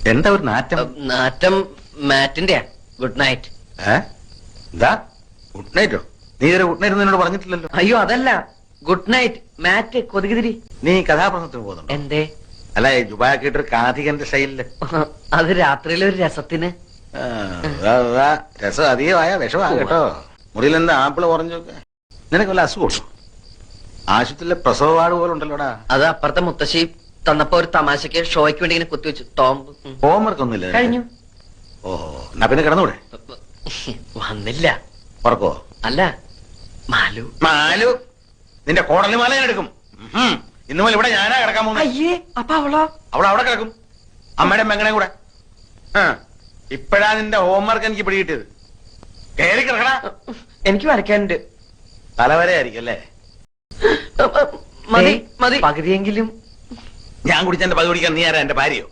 എന്താ ഒരു നാറ്റം? നാറ്റം മാറ്റിന്റെയാ. Good night. എന്താ ഗുഡ് നൈറ്റോ? നീ ഇതുവരെ ഗുഡ് നൈറ്റ് എന്നോട് പറഞ്ഞിട്ടില്ലല്ലോ. അയ്യോ അതല്ല, ഗുഡ് നൈറ്റ് മാറ്റ് കൊതുകുതിരി. നീ കഥാപ്രസംഗത്തിന് പോകുന്നുണ്ടോ? എന്തേ? അല്ല ജുബാക്കിട്ടൊരു കാഥികന്റെ സ്റ്റൈലില്. അത് രാത്രിയിലെ ഒരു രസത്തിന്. രസം അധികമായ വിഷമാ കേട്ടോ. മുറിയിൽ എന്താ ആപ്പിള് ഓറഞ്ചൊക്കെ? നിനക്ക് വല്ല അസുഖം? ആശുപത്രിയിലെ പ്രസവ വാർഡ് പോലെ ഉണ്ടല്ലോടാ. അത് അപ്പുറത്തെ മുത്തശ്ശി തന്നപ്പോ ഒരു തമാശക്ക് ഷോയ്ക്ക് വേണ്ടി ഇങ്ങനെ കുത്തിവെച്ചു. ടോംബ് ഹോംവർക്ക് ഒന്നുമില്ല കഴിഞ്ഞു. ഓഹോ, എന്നാ പിന്നെ കിടന്നൂടെ? വന്നില്ല. ഉറക്കോ? അല്ല, മാലു. മാലു നിന്റെ കോടലി മാല ഞാൻ എടുക്കും. ഇന്നു മുതൽ ഇവിടെ ഞാനാ കിടക്കാൻ പോകുന്നത്. അയ്യേ, അപ്പൊ അവളോ? അവിടെ കിടക്കും, അമ്മയുടെ മെങ്ങനെ കൂടെ. ഇപ്പഴാ നിന്റെ ഹോംവർക്ക് എനിക്ക് പിടികിട്ടിയത്. കയറി കിടക്കണ. എനിക്ക് വരയ്ക്കാനുണ്ട്. തലവരെ ആയിരിക്കും അല്ലേ? മതി മതി, പകുതിയെങ്കിലും. ഞാൻ കുടിച്ച എന്റെ പകുതി കുടിക്കാൻ നീ ആരാ? എന്റെ ഭാര്യയോ?